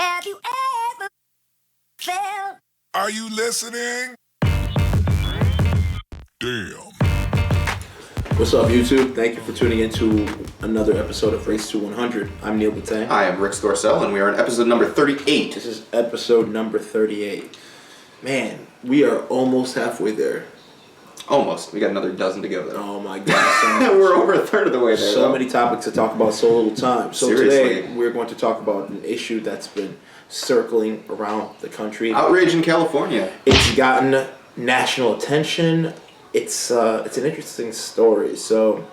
Have you ever felt? Are you listening? Damn. What's up, YouTube? Thank you for tuning in to another episode of Race to 100. I'm Neil Batang. I am Rick Scorsell, and we are on episode number 38. This is episode number 38. Man, we are almost halfway there. Almost. We got another dozen to go, though. Oh my God. We're over a third of the way there, So many topics to talk about, so little time. So Seriously. Today, we're going to talk about an issue that's been circling around the country. Outrage in California. It's gotten national attention. It's an interesting story. So,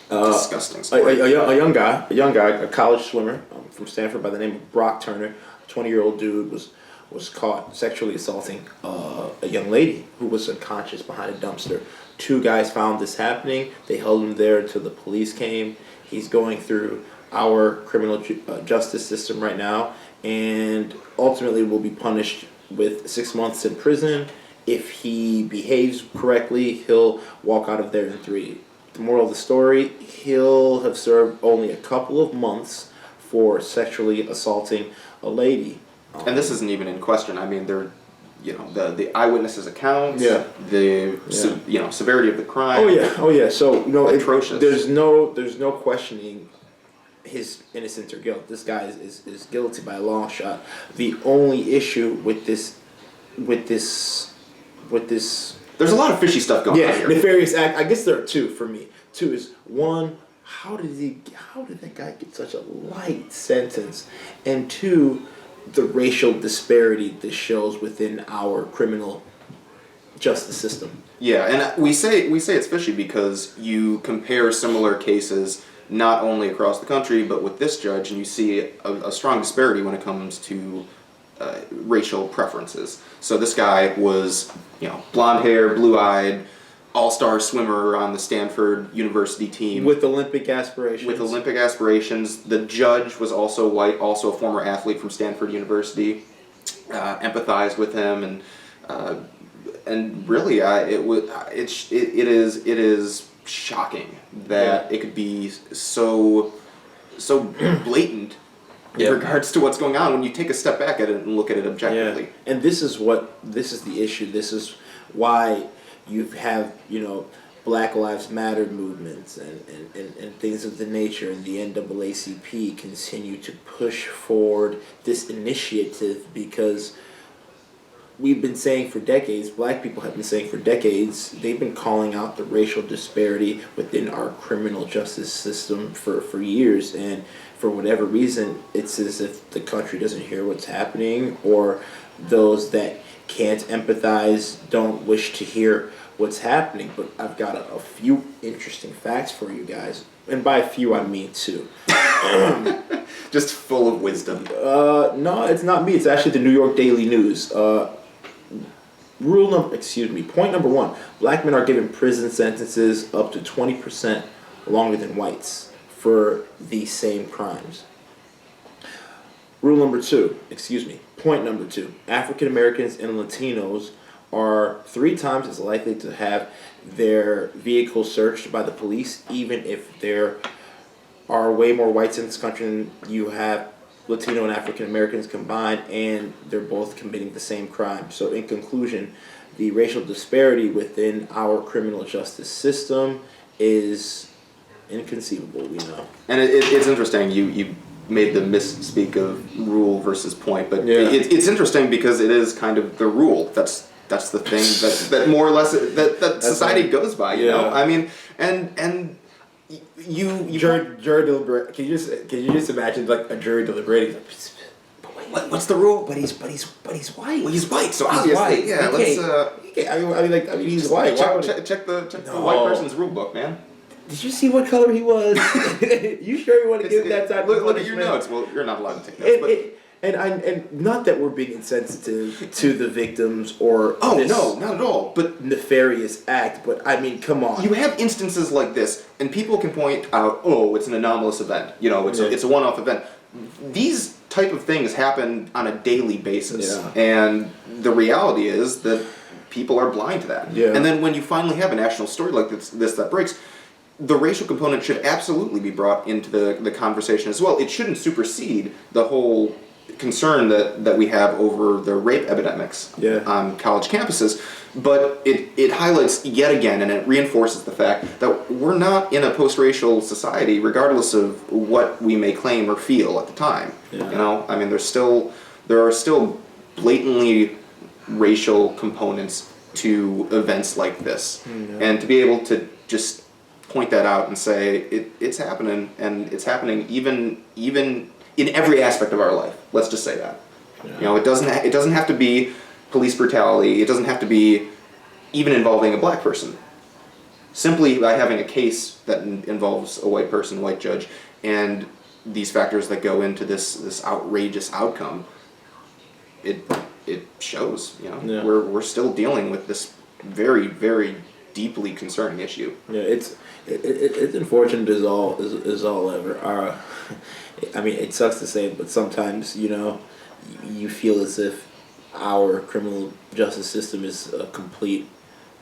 Disgusting story. a young guy, a college swimmer from Stanford by the name of Brock Turner, a 20-year-old dude was caught sexually assaulting a young lady who was unconscious behind a dumpster. Two guys found this happening. They held him there until the police came. He's going through our criminal justice system right now, and ultimately will be punished with 6 months in prison. If he behaves correctly, he'll walk out of there in 3. The moral of the story, he'll have served only a couple of months for sexually assaulting a lady. And this isn't even in question. I mean, they're, the eyewitnesses' accounts, Yeah. severity of the crime. Oh yeah. So Atrocious. There's no questioning his innocence or guilt. This guy is guilty by a long shot. The only issue with this. There's a lot of fishy stuff going on here. Nefarious act. I guess there are two for me. Two is, one, how did that guy get such a light sentence? And two, the racial disparity this shows within our criminal justice system. Yeah, and we say it's fishy because you compare similar cases not only across the country, but with this judge, and you see a strong disparity when it comes to racial preferences. So this guy was, blonde hair, blue-eyed, all-star swimmer on the Stanford University team. With Olympic aspirations. The judge was also white, also a former athlete from Stanford University. Empathized with him, and really, it is shocking that it could be so blatant. In regards to what's going on, when you take a step back at it and look at it objectively. Yeah. And this is the issue. This is why you have, Black Lives Matter movements and things of the nature, and the NAACP continue to push forward this initiative, because we've been saying for decades, black people have been saying for decades, they've been calling out the racial disparity within our criminal justice system for years, and for whatever reason, it's as if the country doesn't hear what's happening, or those that can't empathize don't wish to hear what's happening. But I've got a few interesting facts for you guys, and by a few I mean two. Just full of wisdom. No, it's not me. It's actually the New York Daily News. Point number 1. Black men are given prison sentences up to 20% longer than whites for the same crimes. Point number 2. African Americans and Latinos are 3 times as likely to have their vehicles searched by the police, even if there are way more whites in this country than you have Latino and African Americans combined, and they're both committing the same crime. So in conclusion, the racial disparity within our criminal justice system is inconceivable, we know. And it's interesting, you made the misspeak of rule versus point, but it's interesting because it is kind of the rule. That's the thing that more or less that society goes by, you know? I mean, and you jury deliberate. Can you just imagine like a jury deliberating? What's the rule? But he's white. Well, he's white, so he's obviously, white. yeah. I mean, he's white. Check the white person's rule book, man. Did you see what color he was? You sure you want to give that type of look at your notes? Well, you're not allowed to take notes. And not that we're being insensitive to the victims or no, not at all. But nefarious act. But I mean, come on. You have instances like this, and people can point out, it's an anomalous event. It's a one-off event. These type of things happen on a daily basis, and the reality is that people are blind to that. Yeah. And then when you finally have a national story like this that breaks, the racial component should absolutely be brought into the conversation as well. It shouldn't supersede the whole concern that we have over the rape epidemics on college campuses, but it highlights yet again, and it reinforces the fact that we're not in a post-racial society, regardless of what we may claim or feel at the time. You know, I mean, there are still blatantly racial components to events like this, and to be able to just point that out and say it's happening, and it's happening even in every aspect of our life. Let's just say that. You know, it doesn't have to be police brutality. It doesn't have to be even involving a black person. Simply by having a case that involves a white person, white judge, and these factors that go into this outrageous outcome, it shows. You know, we're still dealing with this very, very deeply concerning issue. Yeah, it's unfortunate as all ever. I mean, it sucks to say, but sometimes, you know, you feel as if our criminal justice system is a complete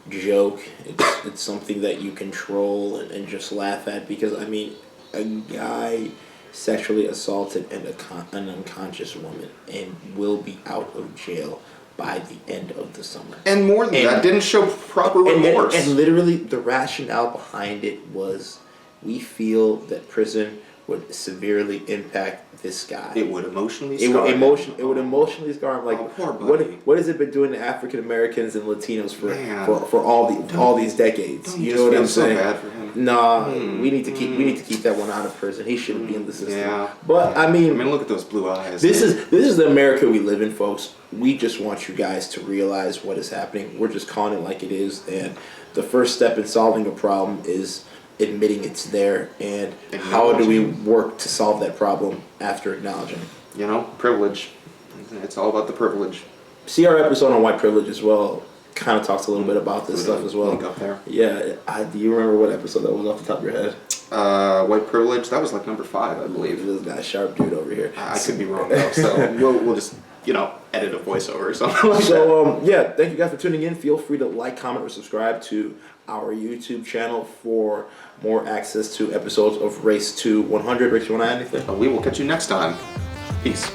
joke. It's something that you control and just laugh at, because, I mean, a guy sexually assaulted an unconscious woman and will be out of jail by the end of the summer. And more than that, didn't show proper remorse. And literally, the rationale behind it was, we feel that prison would severely impact this guy. It would emotionally scar him. It would emotionally scar him. Like, poor buddy. What has it been doing to African Americans and Latinos for all these decades? You know what I'm saying? So bad for him. Nah, we need to keep that one out of prison. He shouldn't be in the system. Yeah. But I mean, look at those blue eyes. This is the America we live in, folks. We just want you guys to realize what is happening. We're just calling it like it is, and the first step in solving a problem is admitting it's there, and how do we work to solve that problem after acknowledging? You know, privilege. It's all about the privilege. See our episode on white privilege as well. Kind of talks a little bit about this stuff as well. Link up there. Yeah, do you remember what episode that was off the top of your head? White privilege. That was like number 5, I believe. This guy, sharp dude over here. I could be wrong though, so we'll just edit a voiceover or something like that. So thank you guys for tuning in. Feel free to like, comment, or subscribe to our YouTube channel for more access to episodes of Race to 100. Rick, you want to add anything? We will catch you next time. Peace.